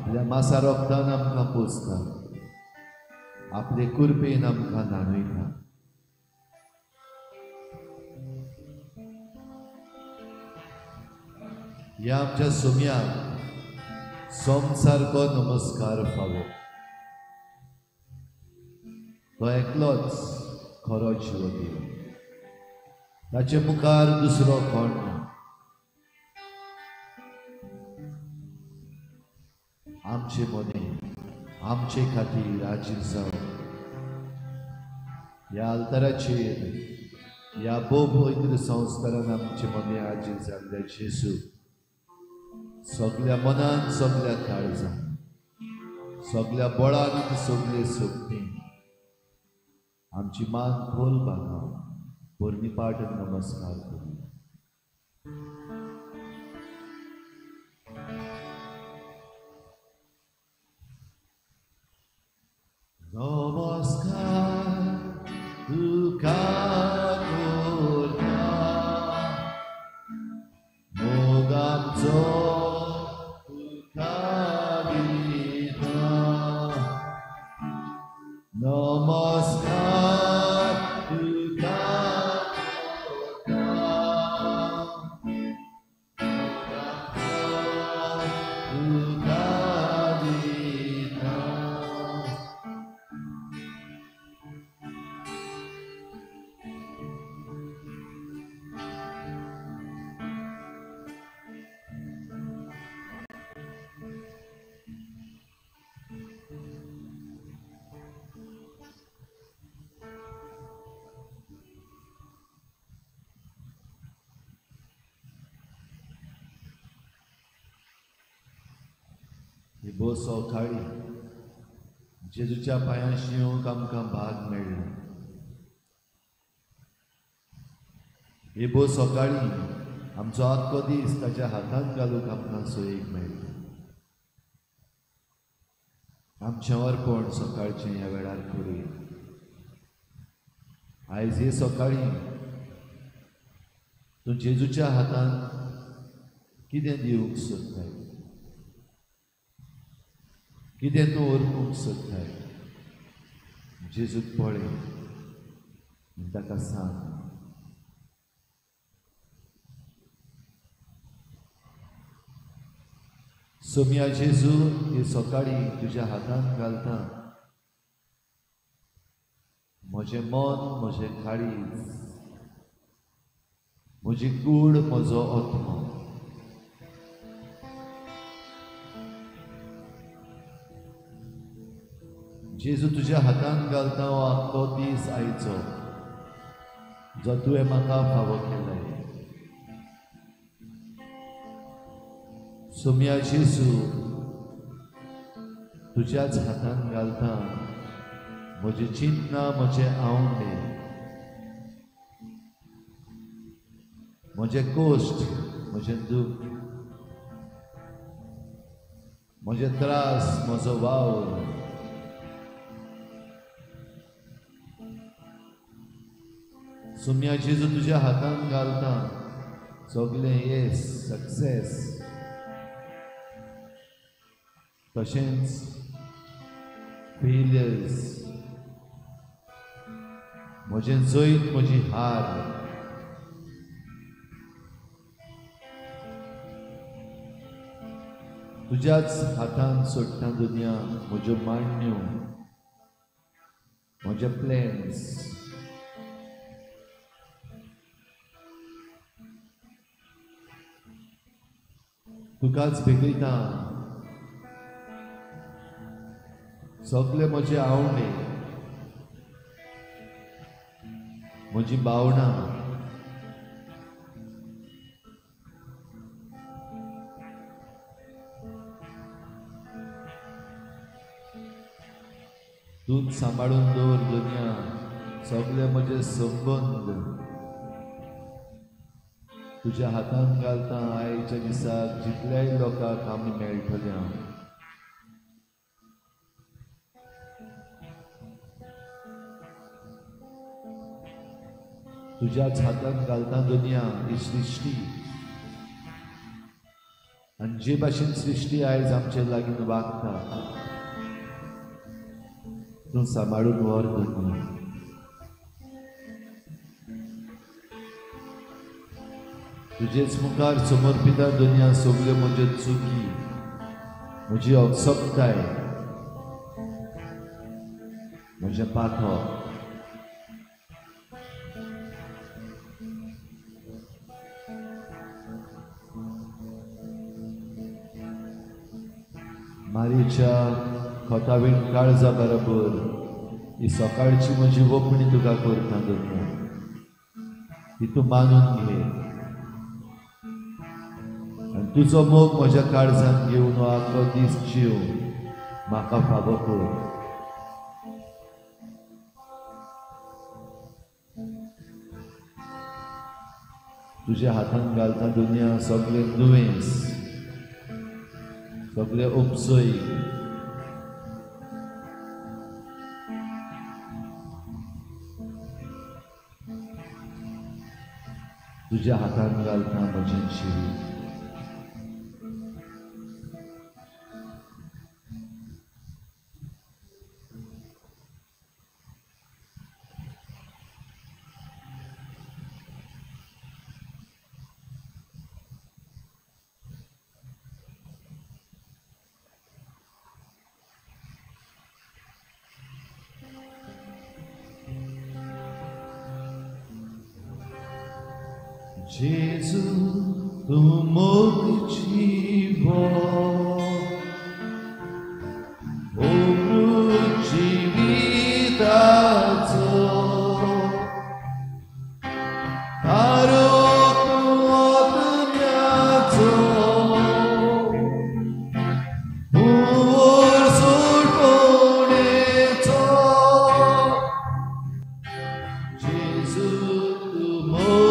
आपल्या मासा रोगतान आमकां पोसता, आपले कुरपेन आमकां न्हाणयता. ह्या आमच्या सोम्याक सोमसारको नमस्कार फावो. तो एकलोच खरो जिवो देव, ताचे मुखार दुसरो कोण ना. आमचे मोने आमचे खातीर आजीर जावन ह्या आल्ताराचेर ह्या भोव पवित्र संस्कारान आमचे मोने आजीर जाल्ल्या जेजू सगळ्या मनान, सगळ्या काळजान, सगळ्या बळान, सगळे सोबतीन आमची मान खोल बांदून पोरनिपाट नमस्कार करूया. नमस्कार तुका करता, मोग आमचो तुका दिता. नमस्कार तुका करता, मोग आमचो तुका दिता. ही बो सकाळी जेजूच्या पांयां शिवंक आमकां भाग मेळ्ळो. ही बो सकाळी आमचो आख्खो दीस ताच्या हातांत घालूंक आमकां सोयेक मेळ्ळी. आमचें अर्पण सकाळचें ह्या वेळार करूया. आयज हे सकाळी तूं जेजूच्या हातांत कितें दिवंक सोदताय, कितें तूं अर्पूंक सोदताय, जेजूक पळय आनी ताका सांग. सोम्या जेजू, हे सकाळी तुज्या हातांत घालता म्हजें मन, म्हजें काळीज, म्हजी कूड, म्हजो आत्मा. जेजू तुज्या हातांत घालता हो आख्खो दीस आयचो जो तुवें म्हाका फावो केलाय. सोम्या जेजू, तुज्याच हातांत घालता म्हजी चिंतना, म्हजे आवंडे, म्हजे कोश्ट, म्हजें दूख, म्हजे त्रास, म्हजो वावर. सोम्या जेजू, तुज्या हातांत घालता सगळें येस, सक्सेस, तशेंच फेलियर्स, म्हजें जैत, म्हजी हार. तुज्याच हातांत सोडटा दुनिया म्हज्यो मांडण्यो, म्हजे प्लॅन्स. तुकाच भेटयता सगळे म्हजे आवंडे, म्हजी भावना, तूंच सांबाळून दवर दुनिया, सगळे म्हजे संबंद तुज्या हातांत घालता. आयच्या दिसाक जितल्याय लोकांक आमी मेळटल्या, तुज्याच हातांत घालता दुनिया, ही सृश्टी. आनी जे भाशेन सृश्टी आयज आमचे लागीं वागता तूं सांबाळून व्हर दुनिया. तुजेच मुखार समर्पिता दुनिया सगल्यो म्हज्यो चुकी, म्हजी अक्षपताय, म्हजें पातळ मारीच्या खोतावीण काळजा बरोबर ही सकाळची म्हजी वपणी तुका करता दुनिया. ती तूं मानून घे आनी तुजो मोग म्हज्या काळजांत घेवन हो आख्खो दीस जीव म्हाका फावो कर. तुज्या हातान घालता दुनिया सगळें दुयेंस, सगळे उपसय, तुज्या हातान घालता म्हजें जिवीत. Gesù, tu mogi cibo, obróci witaco, arotu odmiaco, uor sorponeco. Gesù, tu mogi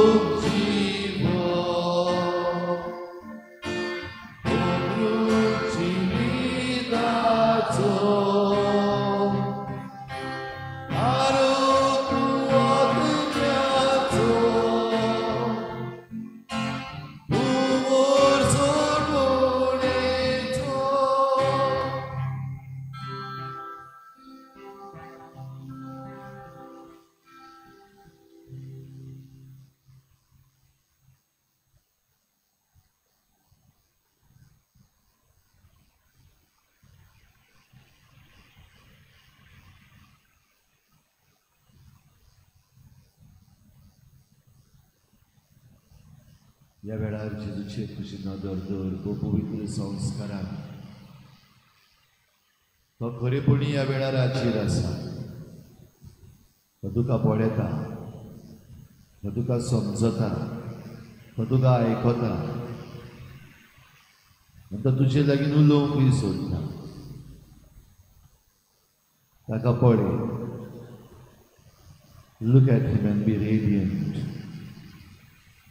ह्या वेळार जेजूचेर तुजी नदर दवर तो पवित्र संस्कारान तो खरेपणी ह्या वेळार हाचेर आसा. तो तुका पळयता, तो तुका समजता, तो तुका आयकता आनी तो तुजे लागीं उलोवंकूय सोदता. ताका पळय, look at him and be radiant.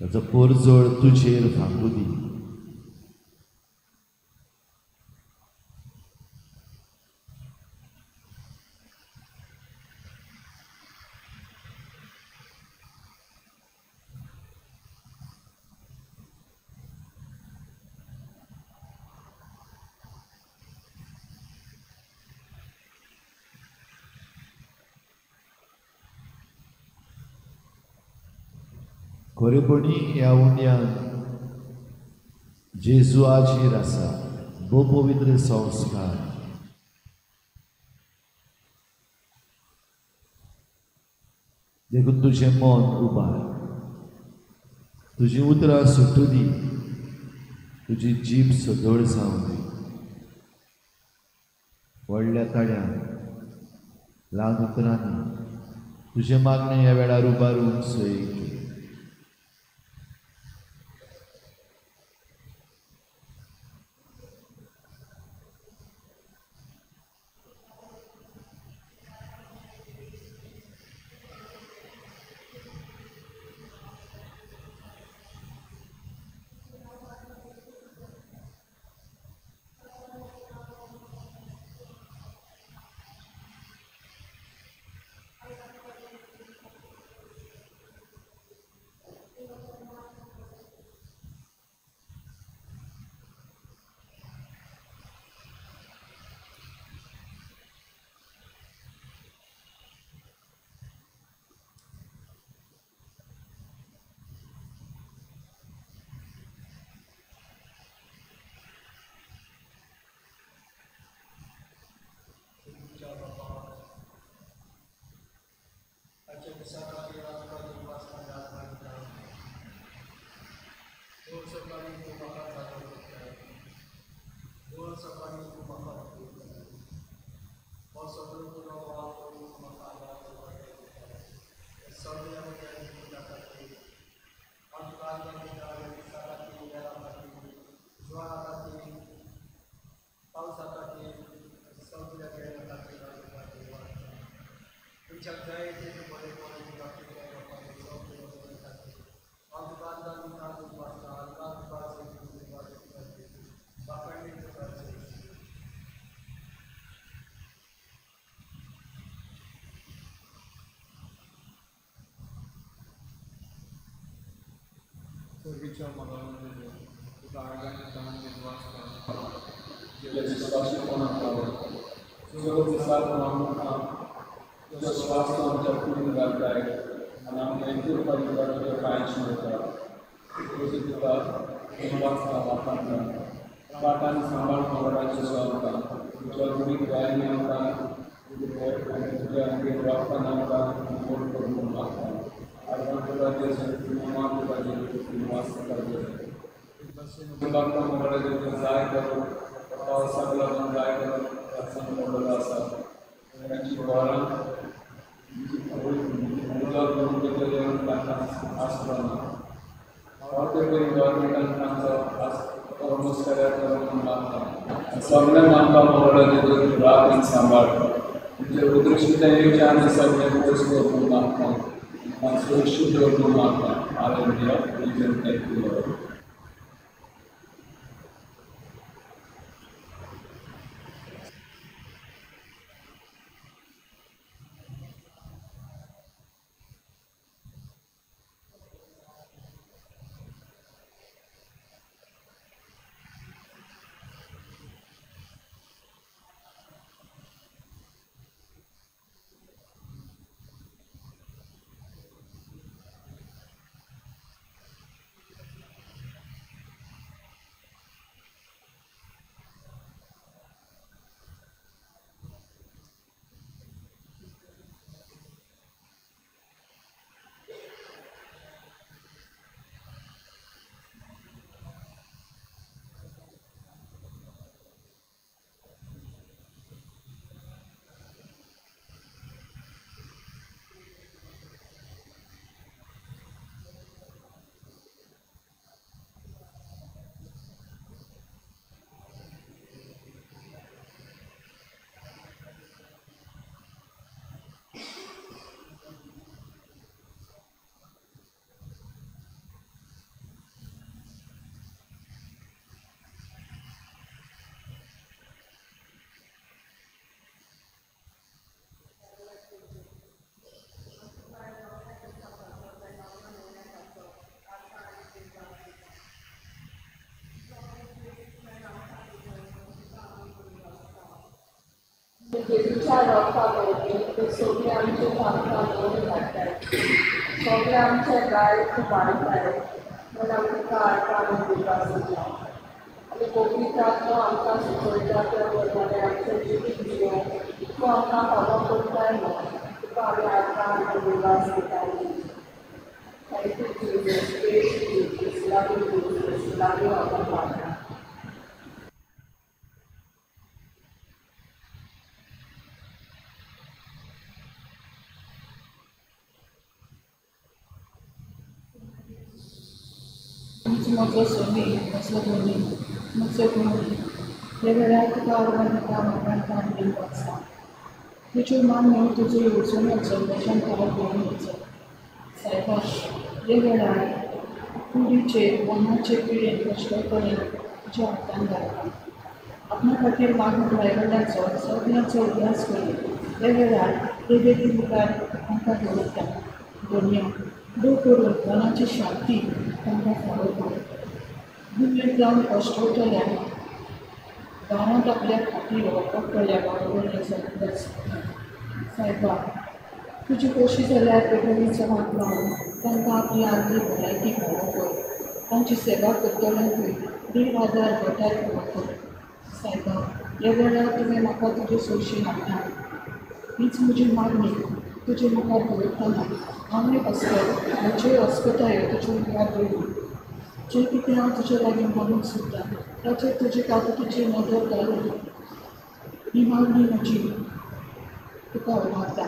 ताचो परजोळ तुजेर भांगू दी. खरेपणी ह्या उंड्यान जेजू हाचेर आसा भोव पवित्र संस्कार. देखून तुजें मन उबार, तुजीं उतरां सुटू दी, तुजी जीब सदोळ जावं दी. व्हडल्या ताड्यान ल्हान उतरांनी तुजें मागणें ह्या वेळार उबारून सय घे. Servício amoroso de Deus, da organização de doação. Jesus Cristo na palavra. Senhor, você sabe o nome do Jesus Cristo de acordo com a verdade. A nome dele para o lugar do Pai de Deus. Você está no nosso trabalho. Bahkan sambar mengolah sesuatu. Jual beli kain yang kan, juga berapa nama umur berumur. Arman berada di rumah berada di rumah sekali. Sebab mengolah dengan zaid atau sabla zaid asal mengolah asal. Yang orang jual beli kerja yang bahkan asrama. Waktu itu orang kantor orang musyawarah orang membahas. Sebelum mampu mengolah itu rapi sambar. Jadi utus kita ini jangan sampai utus membahas. Masuk sudah membahas. Alhamdulillah region itu. विचार पावले सगळे आमचे कामकाज करून हाडटात सगळे आमचे गायक वाडटात म्हणून आमकां काळखान दिवपाक जाता आनी कोंकणी प्रार्थना आमकां सुचयता त्या प्रमाणे आमचे जिवीत जियोंक तूं आमकां फावो करताय न्हू तुका आमी आजकाल दिवपाक दिताली thank you Jesus praise Jesus love you Jesus love you our father म्हजो सोनी म्हजो धोनी म्हजो गुणी हे वेळार तुका अर्वंता म्हाका दिवप आसा तुज्यो मान्य तुज्यो येवजून ऑब्जर्वेशन करप घेवन वचो सायबा हे वेळार कुडीचेर मनाचे पिळेन कश्ट करून तुज्या हातान घालता आपणा खातीर मागून लायव्हडाचो सगळ्यांचो उल्हास करून हे वेळार हे बेगी मुखार आमकां दवरता धन्य देव करून मनाची शांती तांकां फावो कर दुयेंत जावन कश्टवतल्यान गांवांत आपल्या खातीर वखदल्या बरोबर सायबा तुजी खोशी जाल्यार पेटोवणीचो हात लावन तांकां आपली आदली भलायकी फावो कर तांची सेवा करतल्यांकूय देव आदार घटाय फावो कर सायबा ह्या वेळार तुवें म्हाका तुजे सोयशी हाडटा हीच म्हजी मागणी तुजे मुखार दवरतना हांवें म्हजे अस्पताय तुजे मुखार दवरून जे कितें हांव तुजे लागीं मागूंक सोदतां ताचेर तुजी काकुटीची नदर घालून ही मागणी म्हजी तुका उबारता.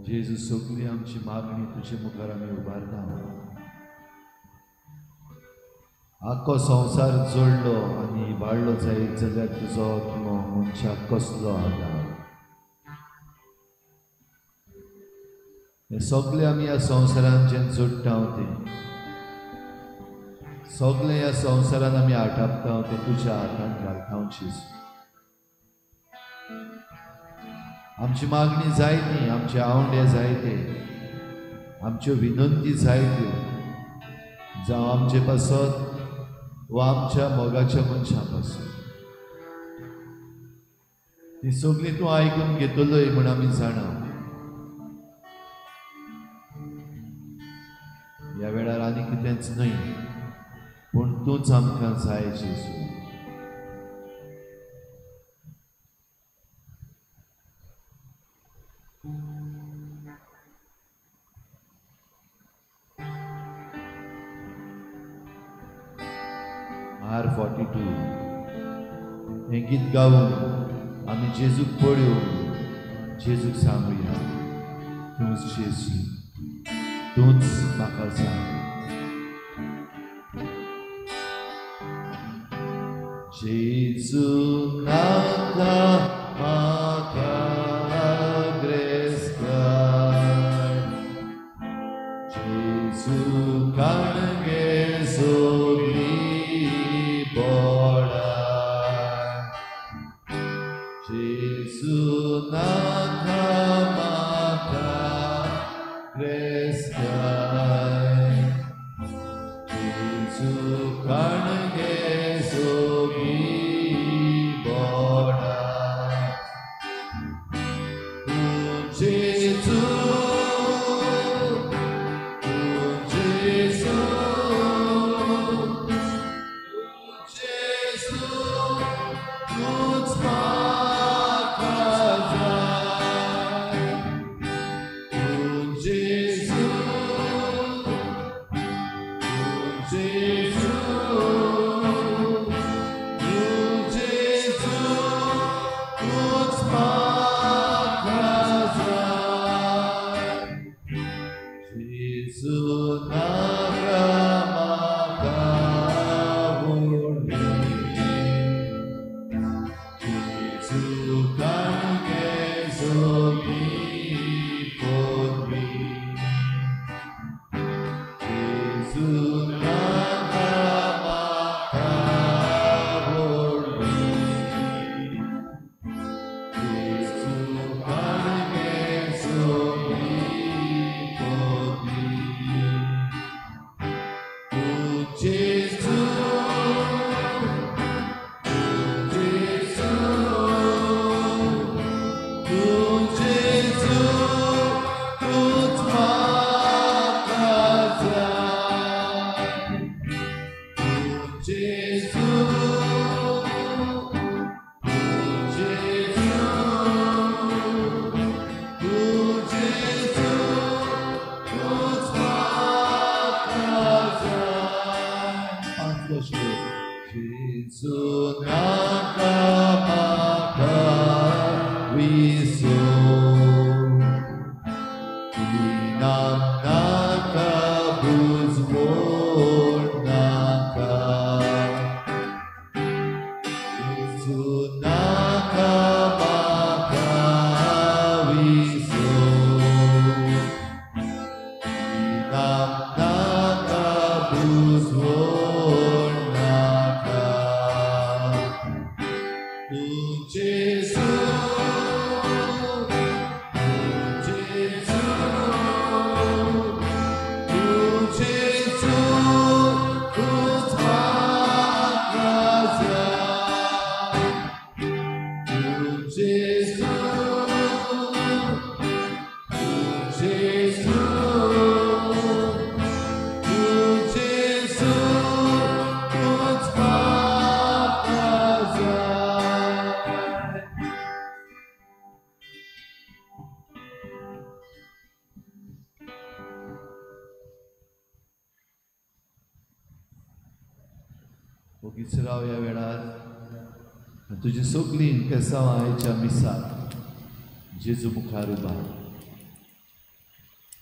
जेजू सगळी आमची मागणी तुजे मुखार आमी उबारता. आख्खो संवसार जोडलो आनी इबाडलो जायत जाल्यार तुजो किंवा मनशाक कसलो आदार. हे सगळे आमी ह्या संवसारान जें जोडटा तें सगळे ह्या संवसारान आमी आटापता तें तुज्या हातांत घालता जेजू. आमची मागणी जायती, आमचे आवंडे जायते, आमच्यो विनंती जायत्यो, जावं आमचे पासत वा आमच्या मोगाच्या मनशां पासून, ती सगळी तूं आयकून घेतलोय म्हण आमी जाणा. ह्या वेळार आनी कितेंच न्हय, पूण तूंच आमकां जाय जेजू. R42 हे गीत गावून आमी जेजूक पळयोवन जेजूक सांगुया, तूंच जेजू, तूंच म्हाका जाय. जेजू नाका म्हाका ग्रेस्ताय, जेजू काणगे सोगली बोडाय. जेजू नाका म्हाका ग्रेस्ताय, जेजू काणगे सोगली बोडाय. ओगीच राव या वेळार तुजी सगळी केंसां आयच्या मिसाक जेजू मुखार उबा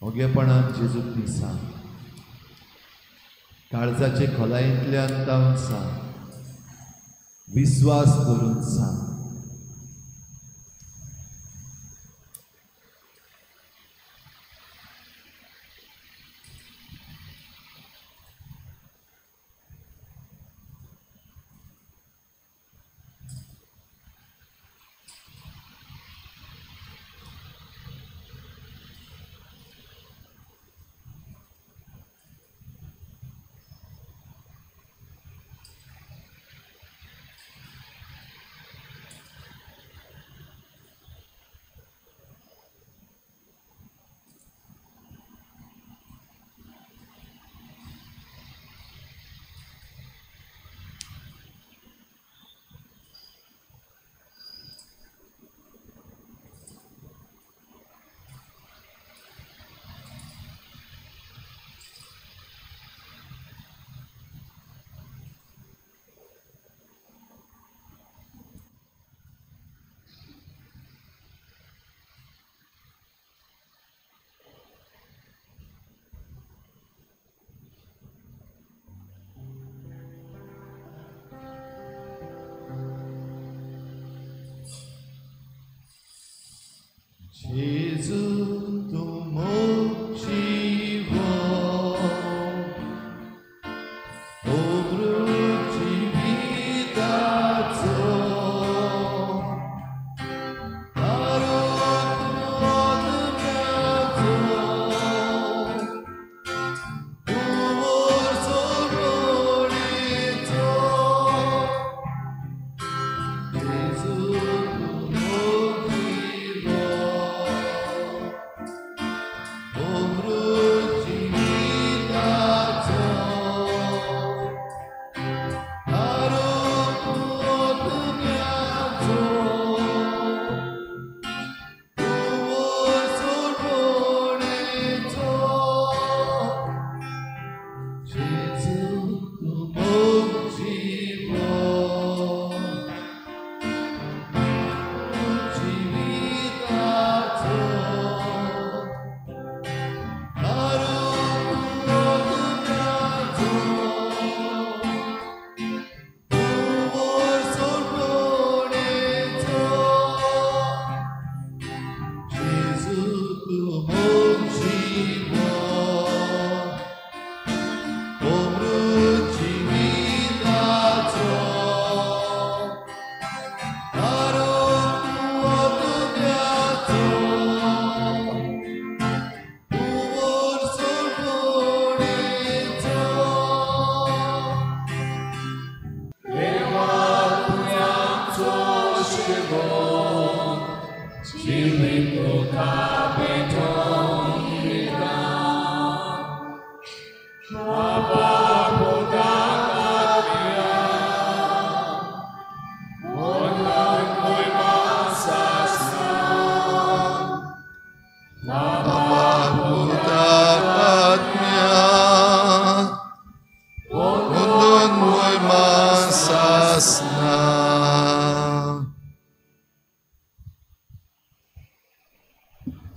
ओगेपणान जेजूक ती सांग काळजाचे खोलायेंतल्यान तावन सांग विश्वास करून सांग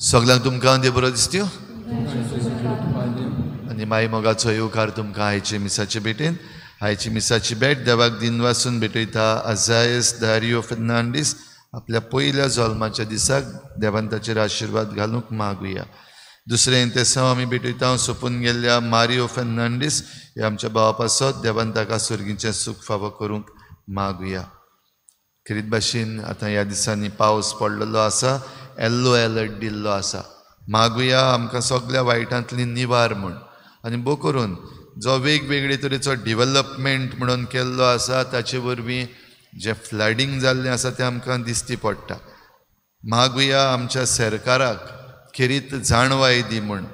सगळ्यांक तुमकां देव बरो दिसत्यो आनी माई मोगाचो येवकार तुमकां आयचे मिसाचे भेटेन. आयची मिसाची भेट देवाक दिन वासून भेटयता अजायस दारियो फेर्नांडीस आपल्या पयल्या जल्माच्या दिसाक देवान ताचेर आशिर्वाद घालूंक मागुया. दुसरें तेसांव आमी भेटयता सोंपून गेल्ल्या मारियो फेर्नांडीस हे आमच्या भावा पासत देवान ताका सुर्गीचें सूख फावो करूंक मागुया. खरीत भाशेन आतां ह्या दिसांनी पावस पडलेलो आसा, येल्लो अलर्ट दिल्लो आसा. मागुया आमकां सगळ्या वायटांतली निवार म्हूण. आनी भोव करून जो वेगवेगळे तरेचो डिवेलपमेंट म्हणून केल्लो आसा ताचे वरवीं जे फ्लडींग जाल्लें आसा तें आमकां दिश्टी पडटा. मागुया आमच्या सरकाराक खेरीत जाणवाय दी म्हूण.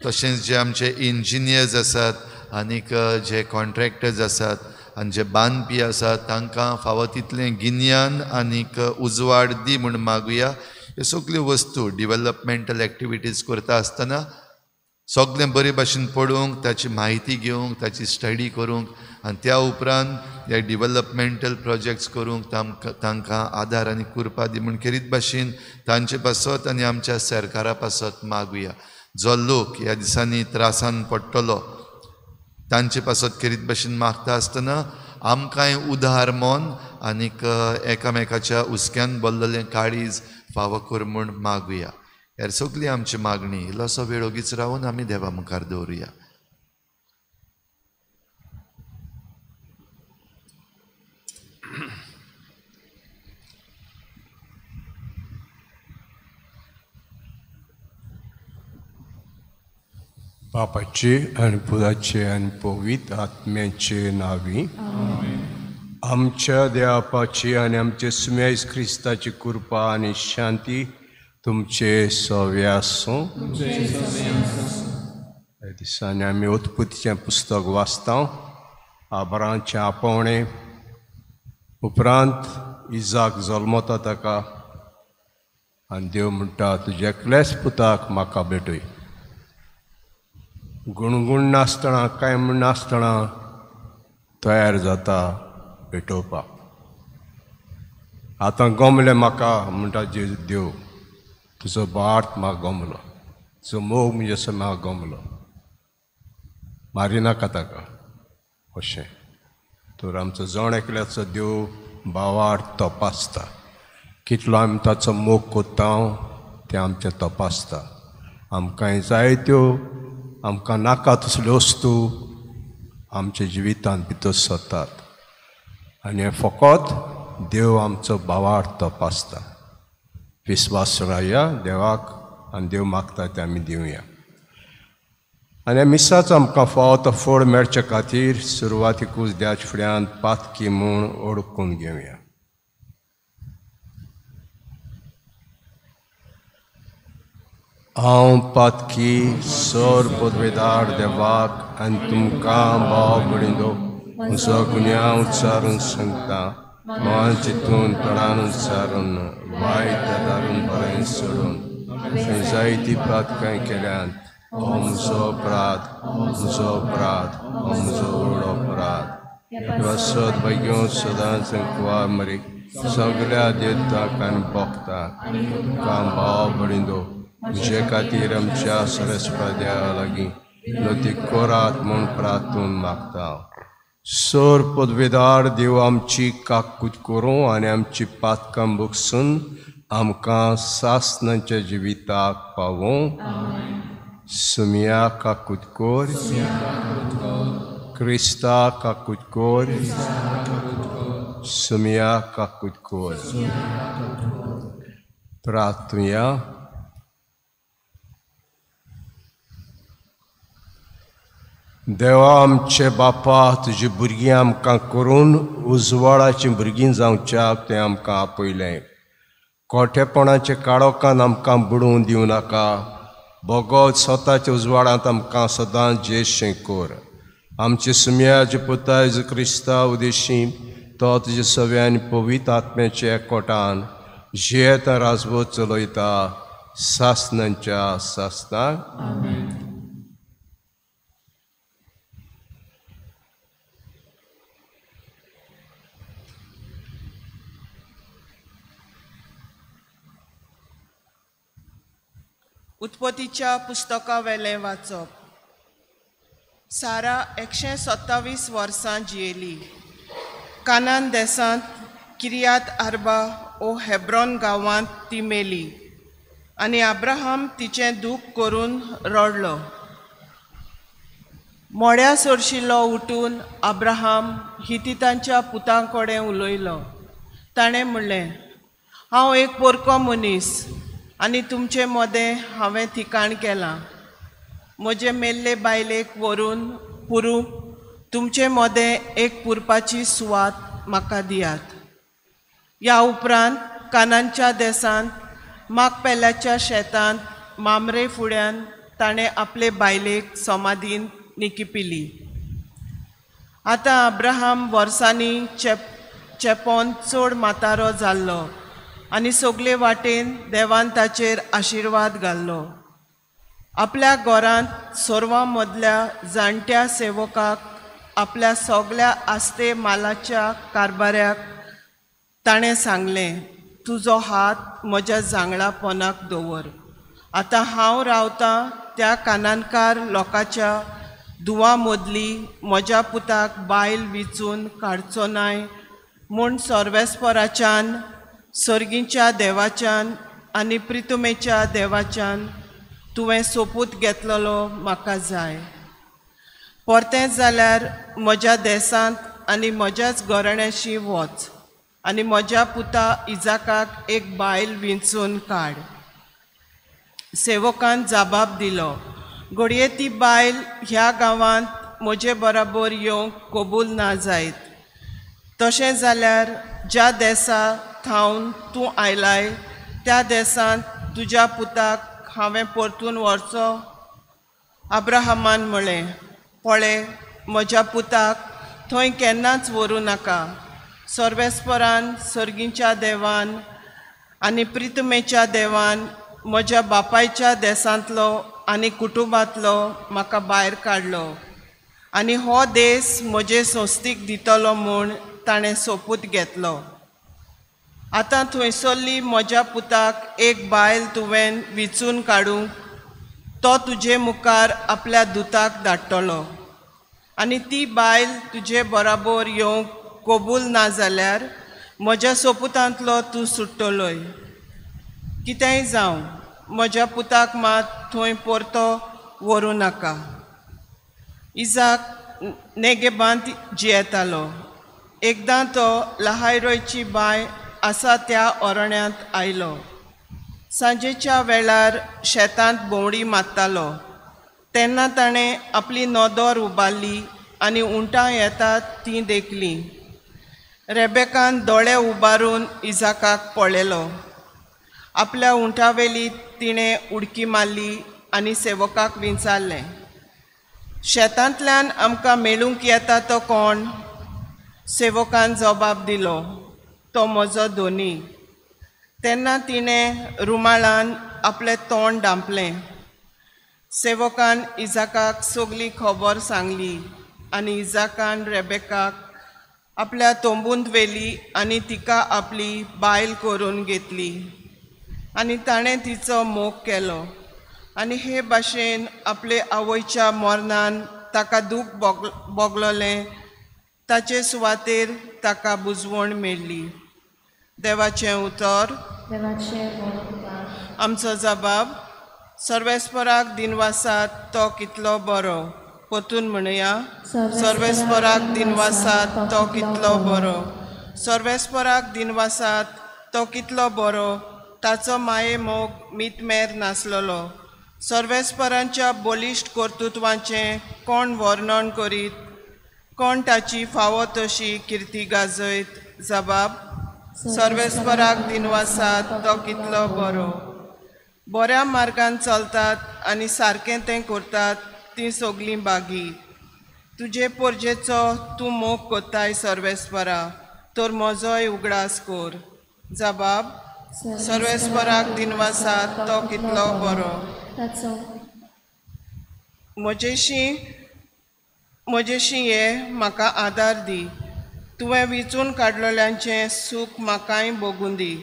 तशेंच जे आमचे इंजिनियर्स आसात आनीक जे कॉन्ट्रॅक्टर्स आसात आनी जे बांदपी आसात तांकां फावो तितलें गिन्यान आनीक उजवाड दी म्हूण मागुया. ह्यो सगल्यो वस्तू डिवेलपमेंटल एक्टिविटीज करता आसतना सगळें बरे भाशेन पळोवंक, ताची म्हायती घेवंक, ताची स्टडी करूंक आनी त्या उपरांत हे डिवेलपमेंटल प्रोजेक्ट्स करूंक तांकां आदार आनी कुरपा दी म्हूण खेरीत भाशेन तांचे पासत आनी आमच्या सरकारा पासत मागुया. जो लोक ह्या दिसांनी त्रासान पडटलो तांचे पासत खेरीत भाशेन मागता आसतना आमकांय उदार मोन आनीक एकामेकाच्या हुस्क्यान भरलेलें काळीज फावो कर म्हूण मागुया. ह्यार सगळी आमची मागणी इल्लोसो वेळ ओगीच रावन आमी देवा मुखार दवरुया. बापाचे आनी पुताचे आनी पवित्र आत्म्याचे नावी आमच्या देवापाची आनी आमचे सुमेज क्रिस्ताची कृपा आनी शांती तुमचे सव्या आसूं. ह्या दिसांनी आमी उत्पत्तीचें पुस्तक वाचता. आब्रामाचें आपोवणें उपरांत इजाक जल्मता ताका आनी देव म्हणटा तुज्या एकल्याच पुताक म्हाका भेटय. गुणगुण नासतना कांय म्हण नासतना तयार जाता भेटोवपाक. आतां गमलें म्हाका म्हणटा देव, तुजो बार्थ म्हाका गमलो, तुजो मोग म्हणजे असो म्हाका गमलो, मारिनाका ताका. अशें तर आमचो जण एकल्याचो देव भावार तपासता. कितलो आमी ताचो मोग कोत्ता तें आमचें तपासता. आमकांय जायत्यो आमकां नाका तसल्यो वस्तू आमच्या जिवितांत भितर सरतात आनी फकत देव आमचो भावार तपासता. विस्वास रावया देवाक आनी देव मागता तें आमी दिवया. आनी ह्या मिसाचो आमकां फावो तो फळ मेळचे खातीर सुरवातीकूच देवाच्या फुड्यांत पातकी म्हूण ओळखून घेवया. हांव पातकी सर पदवेदार देवाक आनी तुमकां भाव भयणींनो म्हजो गुन्यांव उच्चारून सांगता. मन चिंतून तोंडान उच्चारून वायट दारून बरें सोडून जायती पातकां केल्यात. हो म्हजो अपराध, हो म्हजो व्हड अपराध. वसत बेगीन सदांच कुवार मरी सगळ्या देवतांक आनी भोगतांक तुमकां भाव भयणींनो म्हजे खातीर आमच्या सरस्वती देवा लागीं नोती कोरात म्हूण प्रार्थून मागता. सर पदवेदार देव आमची काकूट करूं आनी आमची पातकां भोगसून आमकां सासणाच्या जिविताक पावूं. सुमिया काकूट कोर, क्रिस्ता काकूट कोर, सुमिया काकूट कोर. प्रार्थुया. देवा आमचे बापा तुजी भुरगीं आमकां करून उजवाडाची भुरगीं जावच्याक तें आमकां आपयलें. खोटेपणाच्या काळोखांत आमकां बुडूंक दिवं नाका. भगवत स्वताच्या उजवाडांत आमकां सदांच जेशें कर. आमचे सुम्याचे पुता जेजू क्रिस्ता उदेशी तो तुजे सव्या आनी पवित्र आत्म्याच्या एकवटान जियेत राजवत चलयता सासणांच्या सासणाक. उत्पत्तीच्या पुस्तका वेलें वाचप. सारा 127 वर्सां जियेली. कानान देसांत किरियात आर्बा ओ हेब्रोन गांवांत ती मेली आनी अब्राहम तिचें दूख करून रडलो. मोड्या सोरशिल्लो उठून अब्राहम हितीतांच्या पुतां कडेन उलयलो. ताणें म्हणलें, हांव एक पोरको मनीस आनी तुमचे मदें हांवें ठिकाण केलां. म्हजे मेल्ले बायलेक व्हरून पुरूंक तुमचे मदें एक पुरपाची सुवात म्हाका दियात. ह्या उपरांत कानानच्या देसांत माकपेल्याच्या शेतांत मामरे फुड्यान ताणें आपले बायलेक समाधीन निकिपिली. आतां अब्राहम वर्सांनी चेपोन चड म्हातारो जाल्लो आनी सगळे वाटेन देवान ताचेर आशिर्वाद घाल्लो. आपल्या घरांत सोरवां मदल्या जाणट्या सेवकाक आपल्या सगळ्या आस्ते मालाच्या कारबाऱ्याक ताणें सांगलें, तुजो हात म्हज्या जांगळा पोनाक दवर. आतां हांव रावतां त्या कानानकार लोकाच्या दुवा मदली म्हज्या पुताक बायल विचून काडचो नाय म्हूण सर्वेस्पराच्यान, सर्गीच्या देवाच्यान आनी प्रितुमेच्या देवाच्यान तुवें सोपूत घेतलेलो म्हाका जाय. परतें जाल्यार म्हज्या देसांत आनी म्हज्याच घराण्याशी वच आनी म्हज्या पुता इजाकाक एक बायल विंचून काड. सेवकान जाबाब दिलो, घडये ती बायल ह्या गांवांत म्हजे बराबर येवंक कबूल ना जायत. तशें जाल्यार ज्या देसा थावन तूं आयलाय त्या देसांत तुज्या पुताक हांवें परतून व्हरचो. अब्राहमान म्हळें, पळय, म्हज्या पुताक थंय केन्नाच व्हरूं नाका. सर्वेस्परान, सर्गीच्या देवान आनी प्रितमेच्या देवान म्हज्या बापायच्या देसांतलो आनी कुटुंबांतलो म्हाका भायर काडलो आनी हो देस म्हजे सोस्तीक दितलो म्हूण ताणें सोपूत घेतलो. आतां थंयसरली म्हज्या पुताक एक बायल तुवें विचून काडूंक तो तुजे मुखार आपल्या दुताक धाडटलो आनी ती बायल तुजे बराबर येवंक कबूल ना जाल्यार म्हज्या सोपुतांतलो तूं सुट्टलोय. कितेंय जावं, म्हज्या पुताक मात थंय परतो व्हरूं नाका. इजाक नेगेबांत जियेतालो. एकदां तो लहायरोयची बाय आसा त्या ओरण्यांत आयलो. सांजेच्या वेळार शेतांत भोंवडी मारतालो तेन्ना ताणें आपली नदर उबारली आनी उंटां येतात तीं देखलीं. रेबेकान दोळे उबारून इजाकाक पळयलो. आपल्या उंटावेली तिणें उडकी मारली आनी सेवकाक विचारलें, शेतांतल्यान आमकां मेळूंक येता तो कोण? सेवकान जबाब दिलो, तो म्हजो धोनी. तेन्ना तिणें रुमाळान आपलें तोंड धांपलें. सेवकान इजाकाक सगली खबर सांगली आनी इजाकान रेबेकाक आपल्या तोंबूंत व्हेली आनी तिका आपली बायल करून घेतली आनी ताणें तिचो मोग केलो. आनी हे भाशेन आपले आवयच्या मरणान ताका दूख भोगलोलें ताचे सुवातेर ताका बुजवण मेळ्ळी. देवाचें उतर. आमचो जबाब. सर्वेस्पराक दिनवासात तो कितलो बरो. पोतून म्हणया, सर्वेस्पराक दिनवासात तो कितलो बरो. सर्वेस्पराक दिनवासात तो कितलो बरो. ताचो माये मोग मितमेर नासलोलो. सर्वेस्परांच्या बलिश्ट कर्तृत्वाचें कोण वर्णन करीत, कोण ताची फावो तशी किर्ती गाजयत. जबाब. सर्वेस्पराक दिनवासात तो कितलो बरो. बऱ्या मार्गान चलतात आनी सारकें तें करतात तीं सगलीं बागी. तुजे पोरजेचो तूं मोग कोत्ताय सर्वेस्परा, तर म्हजोय उगडास कोर. जबाब. सर्वेस्पराक दिनवासात तो कितलो बरो. म्हजेशी ये म्हाका आदार दी. तुवें विचून काडलेल्यांचें सूख म्हाकाय भोगून दी.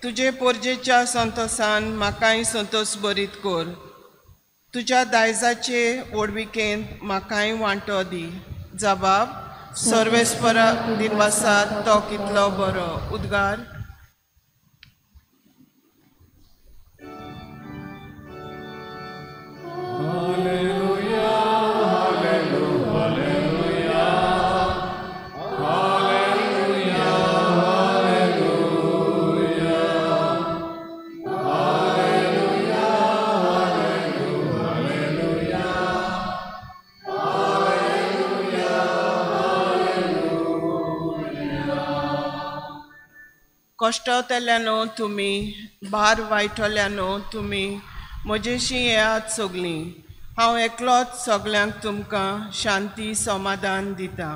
तुजे पोरजेच्या संतोसान म्हाकाय संतोष बरीत कोर. तुज्या दायजाचे ओडविकेंत म्हाकाय वांटो दी. जबाब सर्वेस्परा दिनवासात तो कितलो बरो. उद्गार. कश्टावतल्यानो तुमी, भार वायटल्यानो तुमी, म्हजेशी येयात सगलीं. हांव एकलोच सगल्यांक तुमकां शांती समाधान दिता.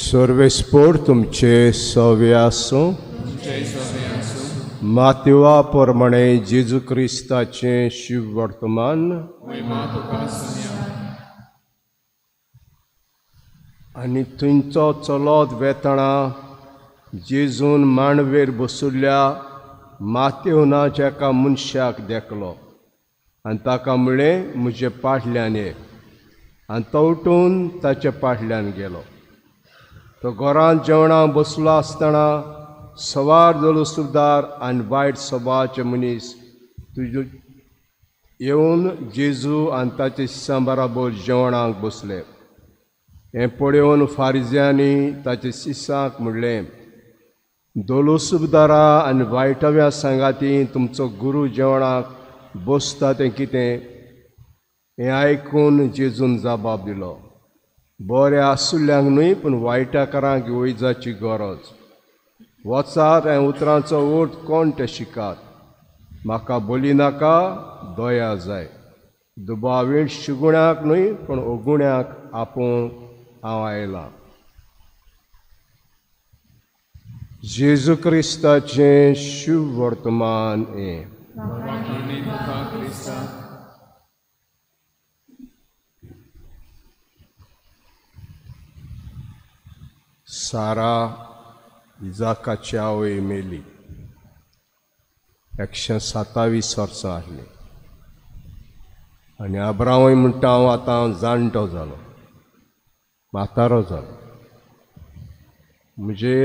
सर्वेस्पोर तुमचे सवे आसूं. मातवा प्रमाणे जेजू क्रिस्ताचें शिव वर्तमान. आनी थंयचो चलत वेतना जेजून मांडवेर बसुल्ल्या मातेव नांवाच्या एका मनशाक देखलो आनी ताका म्हणलें म्हजे फाटल्यान ये. आनी तो उठून ताचे फाटल्यान गेलो. तो घरांत जेवणाक बसलो आसतना सवार दलुसुबदार आनी वायट स्वभावाचे मनीस येवन जेजू आनी ताचे शिश्यां बराबर जेवणाक बसले. हें पळोवन फारिज्यांनी ताचे शिश्यांक म्हणलें, दलुसुबदारा आनी वायटव्या सांगाती तुमचो गुरू जेवणाक बसता तें कितें? हें आयकून जेजून जबाब दिलो, बरें आसुल्ल्यांक न्हय पूण वायटाकारांक वैजाची गरज. वचात आनी उतरांचो ओठ कोण ते शिकात. म्हाका बोली नाका, दया जाय. दुबावीण शिगुण्याक न्हय पूण ओगुण्याक आपूण हांव आयलां. जेजू क्रिस्ताचें शुभ वर्तमान हें. सारा इजाकाची आवय मेली. 127 वर्सां आसली. आनी अब्रामूय म्हणटा हांव आतां जाणटो जालो, म्हातारो जालो. म्हजे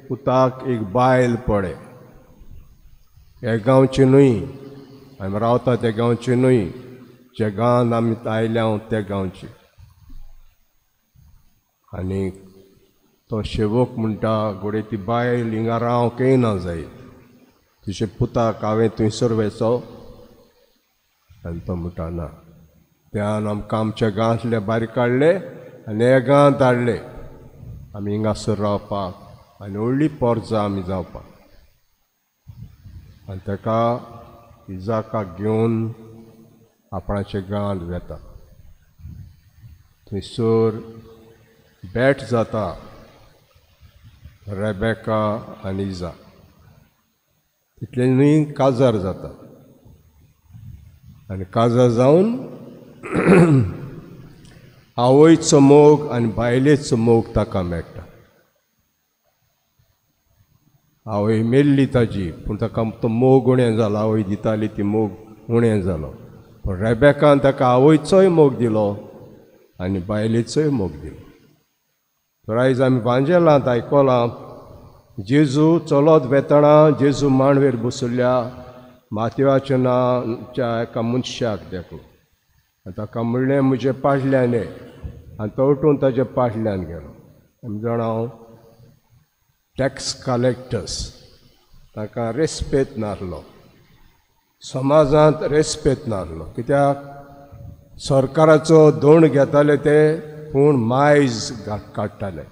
पुताक एक बायल पळय. हे गांवचे न्हय, आमी रावता त्या गांवचे न्हय, जे गांवांत आमी आयल्या त्या गांवचे. आनी तो शेवक म्हणटा, घोडे ती बायल हिंगा रावंक येना जाय, तुजे पुताक हांवें थंयसर वेचो. आनी तो म्हणटा ना. त्यान आमकां आमच्या गांवांतले भायर काडले आनी हे गांवांत हाडले आमी हिंगासर रावपाक आनी व्हडली पोरजां आमी जावपाक. आनी ताका इजाकाक घेवन आपणाच्या गांवांत वेता. थंयसर भेट जाता रेबेका आनी इजा. तितले न्हय काजार जाता. आनी काजार जावन आवयचो मोग आनी बायलेचो मोग ताका मेळटा. आवय मेल्ली ताजी पूण ताका तो मोग उणें जालो. आवय दिताली ती मोग उणें जालो. पूण रेबेकान ताका आवयचोय मोग दिलो आनी बायलेचोय मोग दिलो. तर आयज आमी इवांजेलांत आयकलां, जेजू चलत वेतना जेजू मांडवेर बसुल्ल्या मातयेवाच्या नांवाच्या एका मनशाक देखलो आनी ताका म्हणलें म्हजे फाटल्यान ये. आनी तो उठून ताचे फाटल्यान गेलो. आमी जाणां टॅक्स कलेक्टर्स, ताका रेस्पेद नासलो, समाजांत रेस्पेद नासलो. कित्याक सरकाराचो दोंड घेताले ते पूण मायज काडटाले.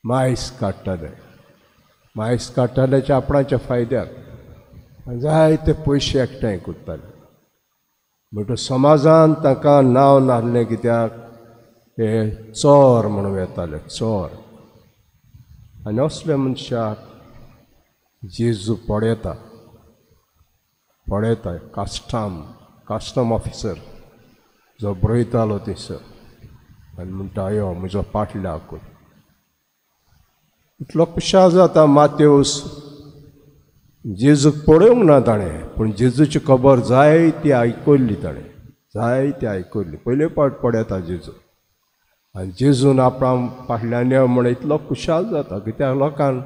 मायज काडटाले. मायज काडटाल्याच्या आपणाच्या फायद्याक. जायते पयशे एकठांय करताले बट समाजान ताका नांव नासलें कित्याक हे चोर म्हणून येताले चोर आनी असल्या मनशाक जेजू पडयता कास्टम ऑफिसर जो बरयतालो थंयसर आनी म्हणटा यो म्हजो पाटल्या कोण इतलो खुशाल जाता मातेवूस जेजूक पळोवंक ना ताणें पूण जेजूची खबर जायती आयकल्ली ताणें जायती आयकल्ली पयले पावट पडयता जेजू आनी जेजून आपणा फाटल्यान यो म्हण इतलो खुशाल जाता कित्याक लोकांक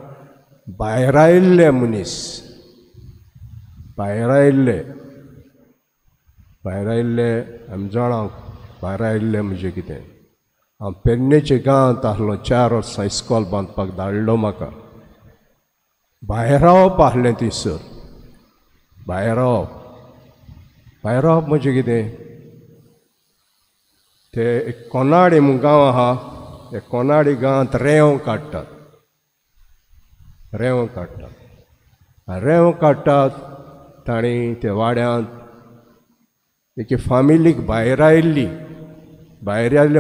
भायर आयिल्ले मनीस भायर आयिल्ले आमी जाणां भायर आयिल्ले म्हणजे कितें हांव पेडणेचे गांवांत आहलो 4 वर्सां इस्कॉल बांदपाक धाडलो म्हाका भायर रावप आहलें थंयसर भायर रावप म्हणजे कितें ते एक कोनाडी म्हूण गांव आहा ते कोनाडी गांवांत रेंव काडटात तांणी ते वाड्यांत एके फामिलीक भायर आयिल्ली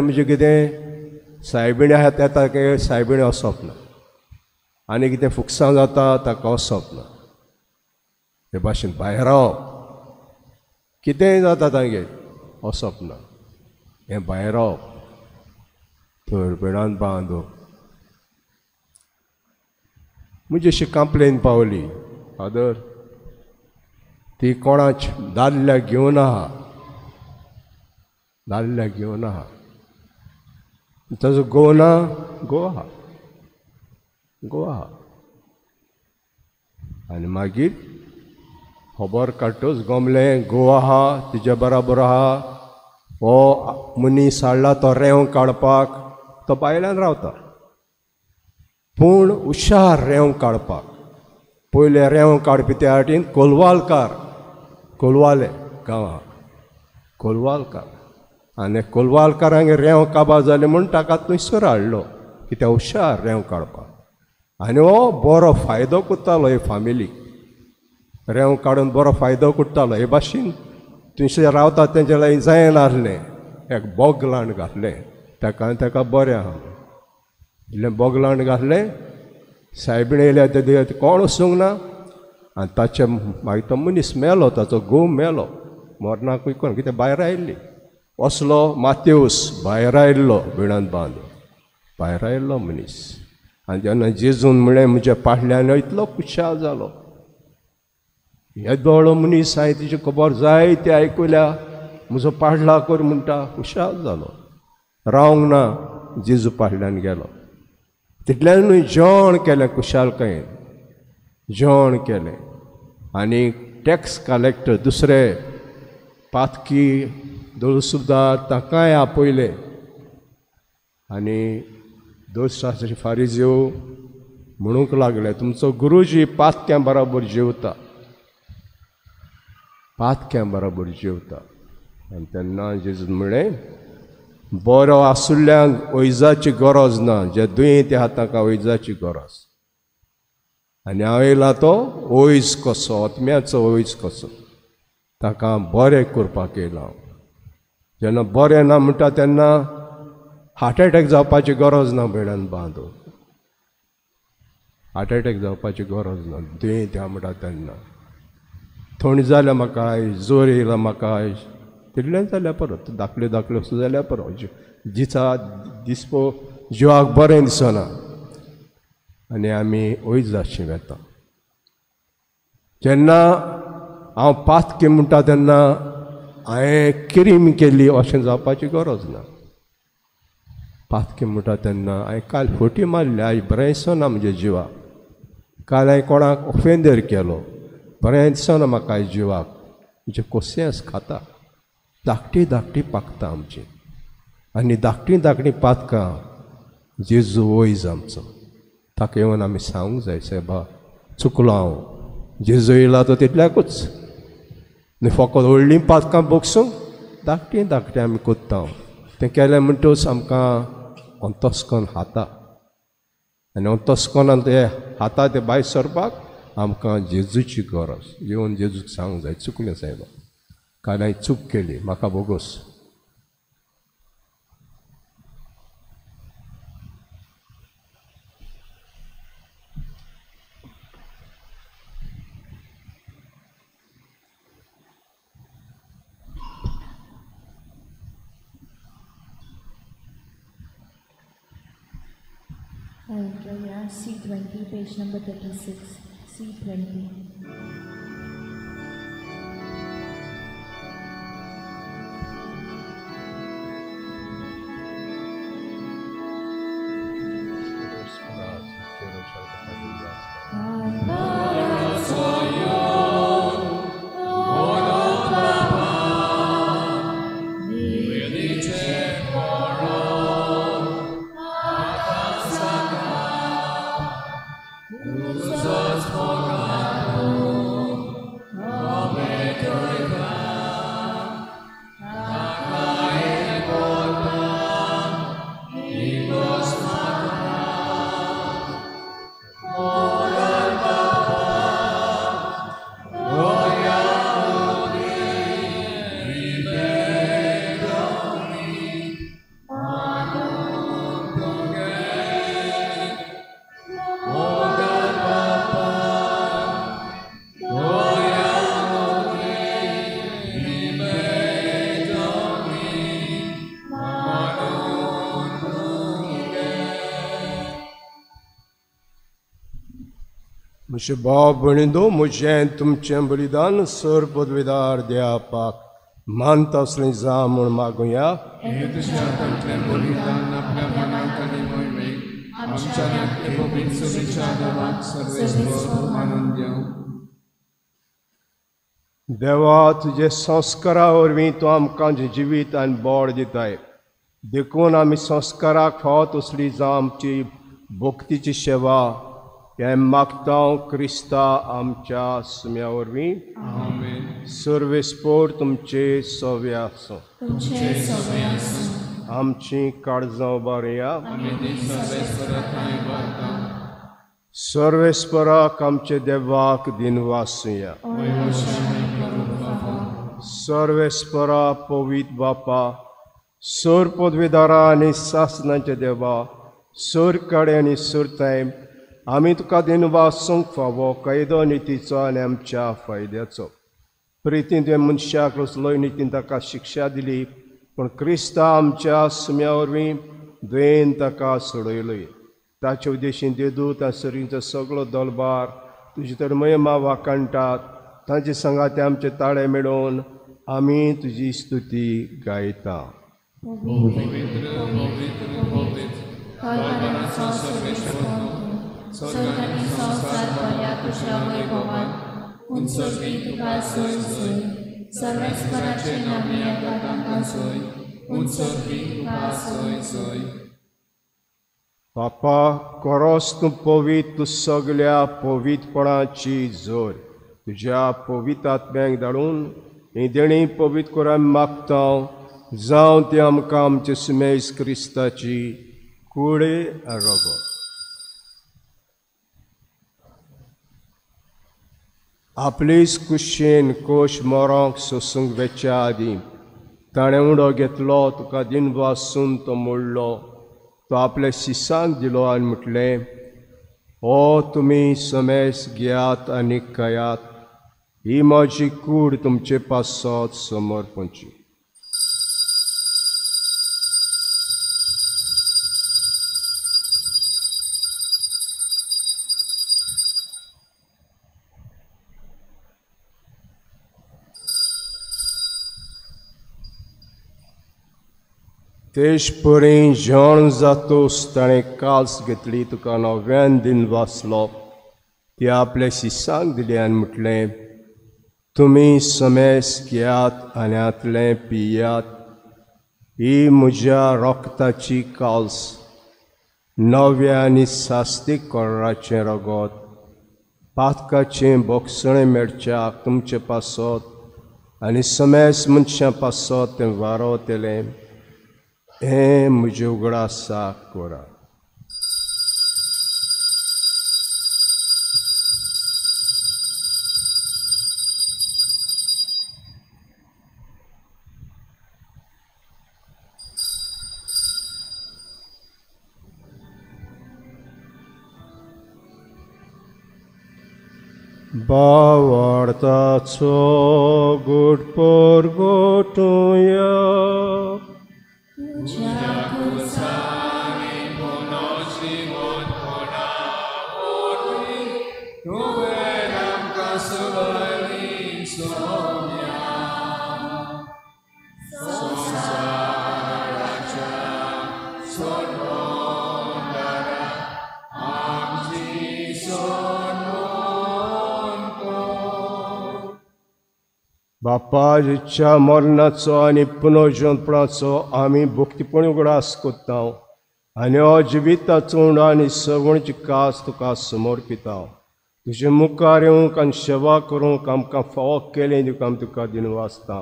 म्हणजे कितें सायबिणी आहा येता की सायबिणी वचप ना आनी कितें फुकसां जाता ताका वचप ना हे भाशेन भायर रावप कितेंय जाता तांगेर वचप ना हें भायर रावप थंय बिडान बांदूं म्हणजे अशी कंप्लेन पावली फादर ती कोणाच दादल्याक घेवन आहा ताजो गो आहा आनी मागीर खबर काडटूच गमलें गो आहा तिच्या बराबर आहा हो मनीस हाडला तो रेंव काडपाक तो भायल्यान रावता पूण हुशार रेंव काडपाक पयले रेंव काडपी त्या वाटेन कोलवाले गांवां कोलवालकार आनी कोलवालकारांक रेंव काबार जालें म्हूण ताका थंयसर हाडलो कित्याक हुशार रेंव काडपाक आनी हो बरो फायदो करतालो हे फामिलीक रेंव काडून बरो फायदो करतालो हे भाशेन थंयसर रावता तेंचे लागीं जायना नासलें एक बोगलांड घातलें ताका बरें आहा इल्लें बोगलांड घातलें सायबीण येयल्या ते कोण वचूंक ना आनी ताचे मागीर तो मनीस मेलो ताचो घोव मेलो मरणाक कोण कितें भायर आयिल्ली असलो मातेवूस भायर आयिल्लो बिडान बांदून भायर आयिल्लो मनीस आनी जेन्ना जेजून म्हळें म्हज्या फाटल्यान इतलो खुशाल जालो येदोळो मनीस हांवें तिची खबर जायती आयकल्या म्हजो पाडला कर म्हणटा खुशाल जालो रावंक ना जेजू फाटल्यान गेलो तितल्यानूय जेवण केलें खुशालकायेन जेवण केलें आनी टॅक्स कलेक्टर दुसरे पातकी दोळसुबदार ताकाय आपयले आनी दोळसाचे फारिज्यो म्हणूंक लागले तुमचो गुरुजी पातक्यां बरोबर जेवता आनी तेन्ना जेजून म्हळें बरो आसुल्ल्यांक वैजाची गरज ना जे दुयेंत आहा ताका वैजाची गरज आनी हांव येयला तो वैज कसो आत्म्याचो वैज कसो ताका बरें करपाक येयला हांव जेन्ना बरें ना म्हणटा तेन्ना हार्ट एटॅक जावपाची गरज ना बेडान बांदून हार्ट एटॅक जावपाची गरज ना दुयेंत आहा म्हणटा तेन्ना थंड जाल्या म्हाका जोर येयला म्हाका तितलें जाल्यार परत धाकल्यो वस्तू जाल्यार परत दिसपो जिवाक बरें दिसना आनी आमी वैजाची वेता जेन्ना हांव पातकी म्हणटा तेन्ना हांवें क्रीम केली अशें जावपाची गरज ना पातकी म्हणटा तेन्ना हांवें काल फोटी मारली आयज बरें दिसना म्हणजे जिवाक काल हांवें कोणाक ऑफेंडर केलो बरें दिसना म्हाका आयज जिवाक म्हणजे कोसेंस खाता धाकटी पाकता आमची आनी धाकटी पातकां जेजू वैज आमचो ताका येवन आमी सांगूंक जाय सायबा चुकलो हांव जेजू येयला तो तितल्याकूच न्ही फकत व्हडलीं पातकां बोगसूंक धाकटी आमी कोत्ता तें केलें म्हणटूच आमकां अंतस्कन खाता आनी अंतस्कनान ते खाता ते भायर सरपाक आमकां जेजूची गरज. येवन जेजूक सांगूंक जाय चुकलें सायबा, काय हांवें चूक केली, म्हाका बोगोस. C20, page number 36. C20. म्हजे भाव भयणींनो, म्हजें तुमचें बलिदान सर पदवीदार देवापाक मानता असलें जा म्हूण मागुया. तुझ्या हातांतलें बलिदान आपल्या मनांत आनी मोहिमेक आमच्या नाट्य पवित्र सुरीच्या देवाक सर्वेस्वर मानून देव. देवा, तुजे संस्कारा वरवीं तूं आमकां जें जिवीत आनी बोड दिताय, देखून आमी संस्काराक फावत असली जावं आमची भक्तीची सेवा हें मागता क्रिस्ता आमच्या सुम्या वरवीं. सर्वेस्पोर तुमचे सव्य आसूं. आमची काळजां उबारया. सर्वेस्पराक आमचे देवाक दिन वासुया. सर्वेस्परा पवित्र बापा, सर पदवीदारा आनी सासनाचे देवा, सर काडे आनी सुरताय, आमी तुका दिन वासूंक फावो कायदो नितीचो आनी आमच्या फायद्याचो. प्रितीन तुवें मनशाक रचलोय, नितीन ताका शिक्षा दिली, पूण क्रिस्ता आमच्या सुम्या वरवीं दुयेन ताका सोडयलोय. ताचे उद्देशीन देदूत आनी सरींचो सगळो दलबार तुजे तर महिमा वाकाणटात. तांचे संगाते आमचे ताळे मेळोवन आमी तुजी स्तुती गायता. स्वर्गांनी संसार बऱ्या खुशा वैभवान उंचोटी तुका सोय सोय. सर्वेस्पराचे नामे येता तांकां सोय. उंचोटी तुका सोय सोय. बापा, खरोच तूं पवित्र, तूं सगळ्या पवित्रपणाची जोर तुज्या पवित्र आत्म्याक धाडून ही देणी पवित्र करून मागता. जावं ती आमकां आमचे सुमेज क्रिस्ताची कुडे रगत. आपलीच कुशीन कोश मोरोंक सोसूंक वेच्या आदीं ताणें उडो घेतलो, तुका दिन वासून तो मोडलो. तो आपल्या शिसांक दिलो आनी म्हटलें, हो तुमी समेस घेयात आनी खायात, ही म्हजी कूड तुमचे पासत समर्पणची. तेश परी जेवण जातोस ताणें काल्स घेतली, तुका नव्यान दिन वाचलो. ती आपल्या शिसांक दिली आनी म्हटलें, तुमी समेस घेयात आनी आतलें पियात, ही म्हज्या रोगताची काल्स, नव्या आनी सास्तीक कोर्राचें रगत, पातकाचें बोगसणें मेळच्याक तुमचे पासत आनी समेस मनशां पासत तें वारोतेलें. हें म्हजे उगडासाक करा. भावार्थाचो गोडपोर गोठुया बापाच्या मरणाचो आनी पुनर्जन्मपणाचो आमी भक्तीपण उगडास कोत्ता आनी हो जिविताचो उंडो आनी सगळची कास तुका समर्पिता तुजे मुखार येवंक आनी सेवा करूंक आमकां फावो केलें दिवंक आमी तुका दिन वाचता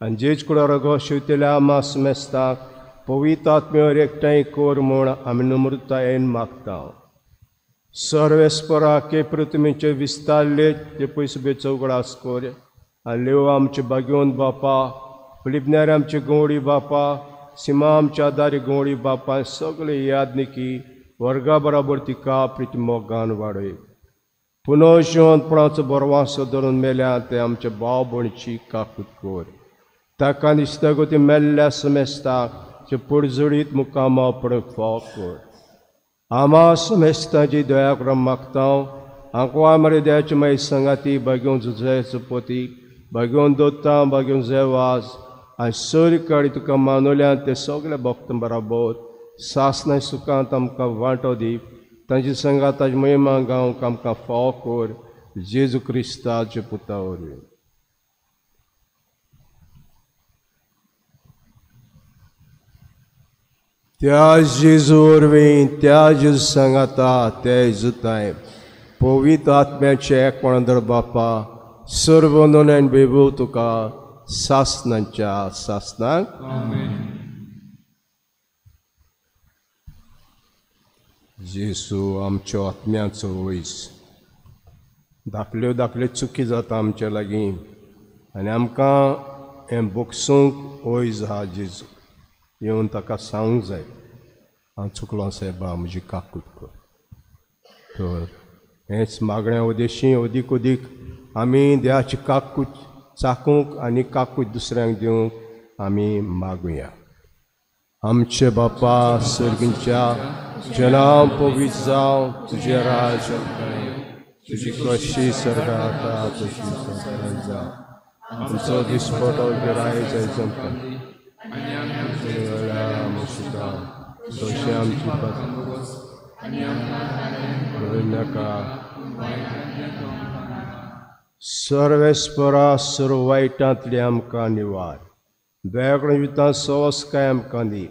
आनी जेच कुडा रगो शिवतेल्या मास मेस्ताक पवित्र आत्म्यावर एकठांय कर म्हूण आमी नम्रतायेन मागता सर्वेस्परा के पृथ्वीचे विस्तारले ते पयसुबेचो उगडास कर आनी लेव आमचे भाग्यवंत बापा फिलिपनार आमचे गवळी बापा सिमा आमच्या आदारी गवळी बापा सगळे यादनिकी वर्गा बराबर तिका प्रिती मोगान वाडय पुनर्जिवंतपणाचो बरवासो धरून मेल्या ते आमचे भाव भयणीची काकूट कर ताका दिसता गो ती मेल्ल्या समेस्ताक जे पुडजोडीत मुकामा पडूंक फाव कर आमा समेस्ताची दया करून मागता आंकवा मरे देवाची मागीर संगाती भाग्योन झुजायचो पोती भाग्योन दोत्ता भाग्योन जेवाज आनी सर काडी तुका मानवल्यान ते सगळे भक्तां बराबर सासना सुखांत आमकां वांटो दी तांची संगाताची महिमा गावंक आमकां फाव कर जेजू क्रिस्ताचे पुता वरवीं त्या जेजू वरवीं त्या जेजू सांगाता त्या इजुताय पवित्र आत्म्याचे एकवणदर बापा सर्व नोंद बेबू तुका सासनांच्या सासनाक जेसू आमच्या आत्म्याचो वयस धाकल्यो धाकल्यो चुकी जाता आमच्या लागीं आनी आमकां हें बोगसूंक वयस आहा जेजू येवन ताका सांगूंक जाय हांव चुकलो सायबा म्हजी काकूट कर तर हेंच मागण्या उद्देशी अदीक अदीक आमी देवाची काकूट चाकूंक आनी काकूट दुसऱ्यांक दिवंक आमी मागुया आमचे बापा सर्गींच्या जनाम पवित्र जावं तुजें राज तुजी कशी स्वर्गांत आसा तशी सकयल जावं आमचो दिसपटो गिराय जाय जमता तशें आमची नाका सर्वेस्परा सर्व वायटांतली आमकां निवार दयाकडे विता सोस काय आमकां दी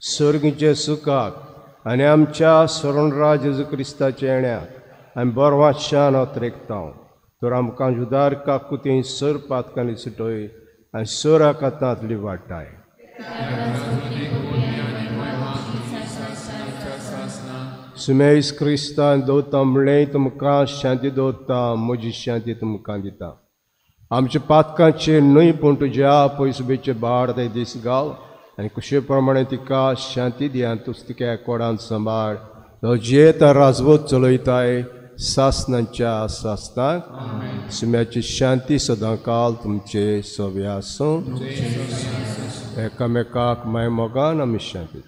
सर्गीचे सुखाक आनी आमच्या सरणराज जेजू क्रिस्ताच्या येण्याक आमी बरवाशान अत्रेकता तर आमकां जुदार काकुतीं सर पातकांनी सुटय आनी सर आकातांतली वाटाय सुमेस क्रिस्तान दोता म्हणलें तुमकां शांती दोता म्हजी शांती तुमकां दिता आमच्या पातकांचेर न्हय पूण तुज्या पयसुबेचे बाड ते दीस घाल आनी कुशे प्रमाणे तिका शांती दिया तुज तिका कोडान सांबाळ तो जे तर राजवत चलयताय सासनांच्या सासनाक सुम्याची शांती सदां काल तुमचे सव्य आसूं एकामेकाक माय मोगान आमी शांती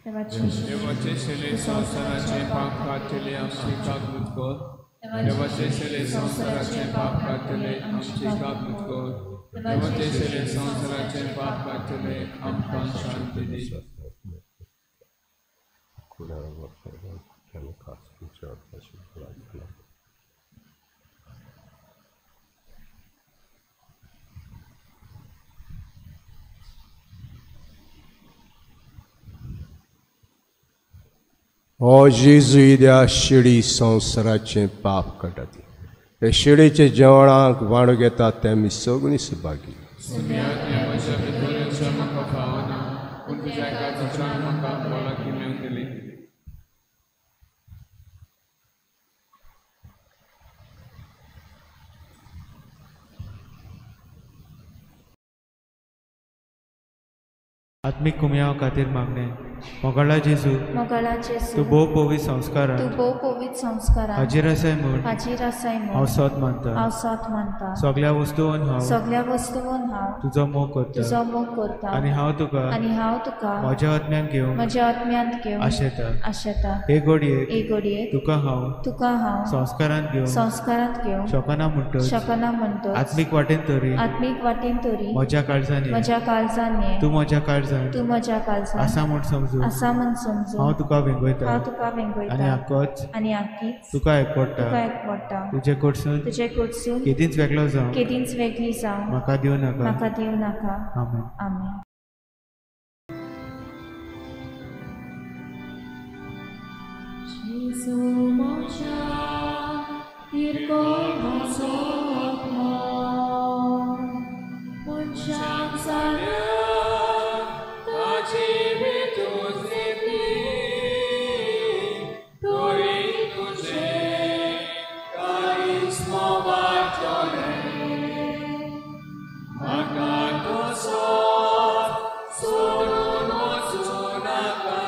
देवाचे शेले संसाराचे पाप कातले आमची कागूत कर देवाचे शेले संसाराचे पाप कातले आमची कागूत कर देवाचे शेले संसाराचे पाप कातले आमकां शांती दी हो जेजू इद्या शिडी संवसाराचें पाप काडटात हे शिडीचे जेवणाक वांडो घेतात ते आमी सगळीं सुभागी म्हाका फावना पूण तुज्या एका म्हाका बोलाकी मेळून दिली आत्मिक कुमयाव खातीर मागणे मोगाळा जेजू मोगाळा जेजू तूं भोव पवित्र संस्कारांत तूं भोव पवित्र संस्कारांत हाजीर आसाय म्हूण हाजीर आसाय हांव म्हूण सत मानता हांव सत मानता सगळ्या वस्तूंत हांव सगळ्या वस्तूंत हांव तुजो मोग करता तुजो मोग करता आनी हांव तुका म्हज्या आत्म्यान घेवंक म्हज्या आत्म्यांत घेवंक आशेता हे घडयेक हे घडयेक तुका हांव संस्कारांत घेवंक शकना म्हणटच आत्मीक वाटेन तरी म्हज्या काळजांनी तूं म्हज्या काळजांत आसा म्हूण समजून हांव तुका वेंगयता आनी आख्खीच तुका आयकपडटा तुजे कडसून केदींच वेगळो जावं म्हाका दिवं नाका आमेन. Jesu moja irkoi masokma Munchang salya tachi bitu zipli Tori tuje karisma vachore Makato sot sorun otsunaka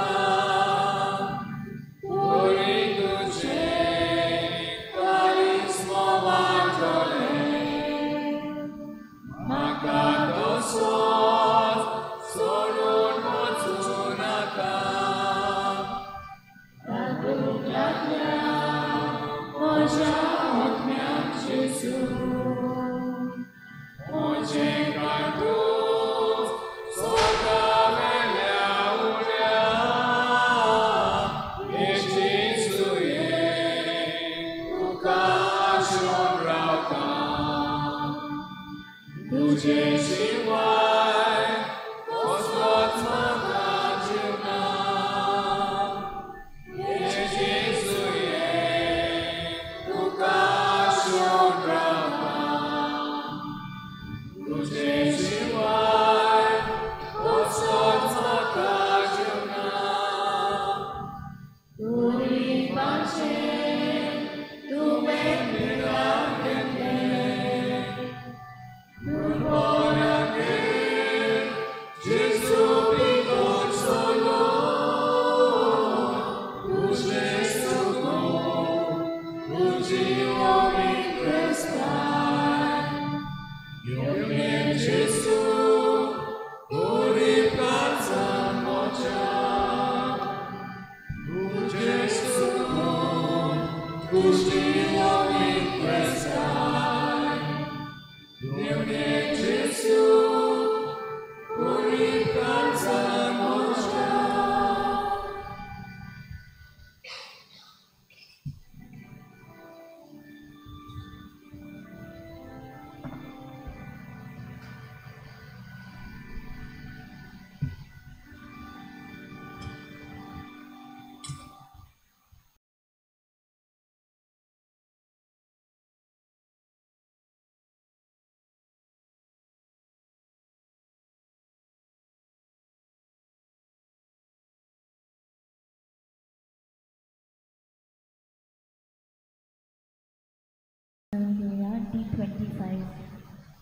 D25,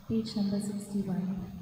page number 61.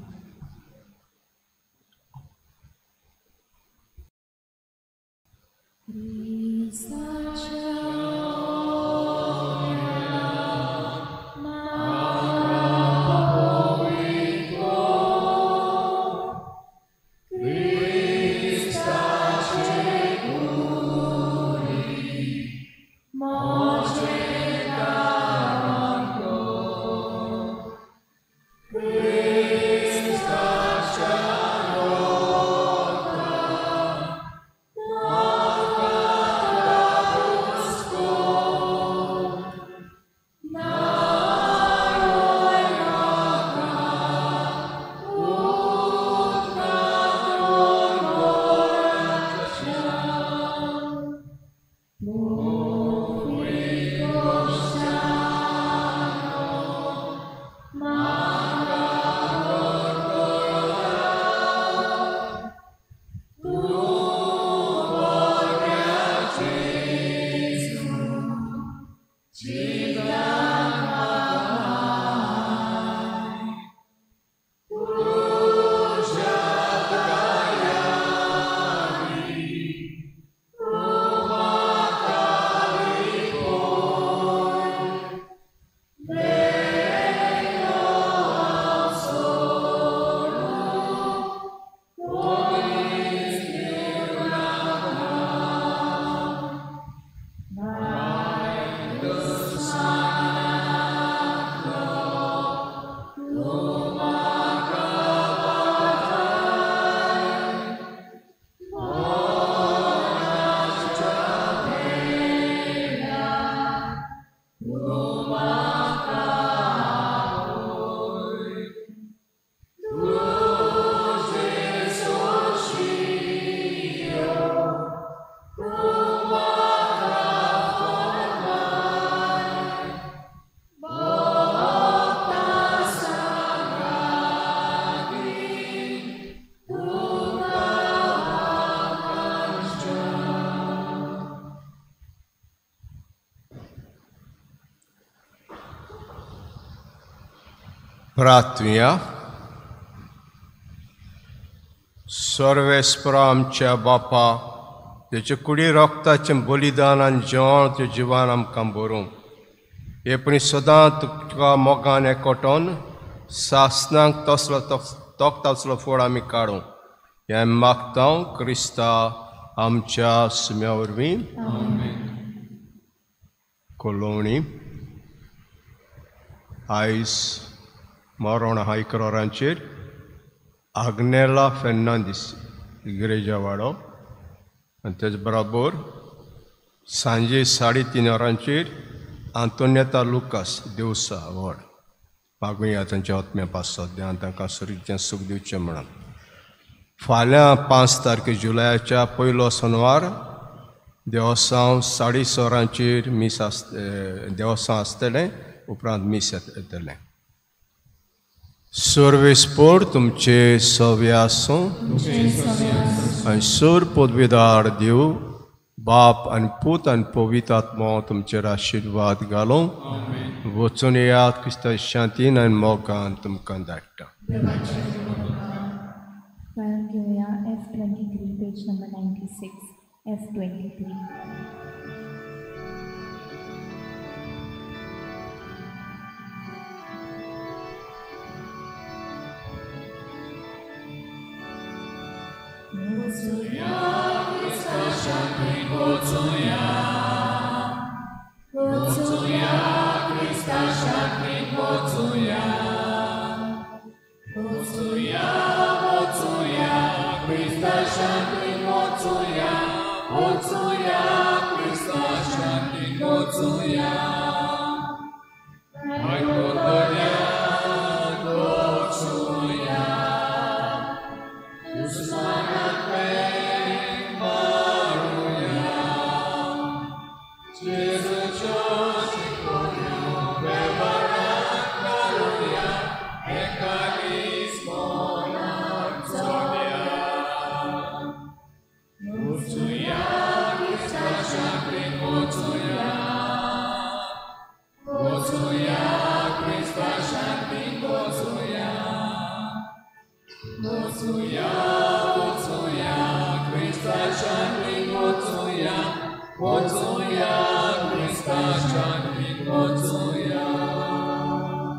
प्रार्थूया. सर्वेस्परा आमच्या बापा, तेचे कुडी रक्ताचें बलिदान आनी जेवण तुजे जिवान आमकां भरूं. हे पण सदां तुका मोगान एकवटोन सासनांक तसलो फळ आमी काडूं. हें मागता क्रिस्ता आमच्या सुम्या वरवीं. कोलोवणी. आयज मरण हायकरांचेर आग्नेला फेर्नांदीस इग्रेजा वाडो आनी तेजे बरोबर सांजे 3:30 वरांचेर आंतोनिएता लुकास देवसा व्हड. मागुया तांच्या आत्म्या पासत देवान तांकां सुरीचें सूख दिवचें म्हणून. फाल्यां 5 तारखे जुलयाच्या पयलो शेनवार देवसांव 6:30 वरांचेर मीस देवसांव आसतलें. उपरांत मीस येतलें. सर्वेस्पोर तुमचे सव्य आसूं आनी सोर पदवीदार देव बाप आनी पूत आनी पवित्र आत्मो तुमचेर आशिर्वाद घालूं. वचून येयात क्रिस्ताची शांतीन आनी मोगान तुमकां धाडटा. घेऊया F23 page number 96. F23. Wocuja,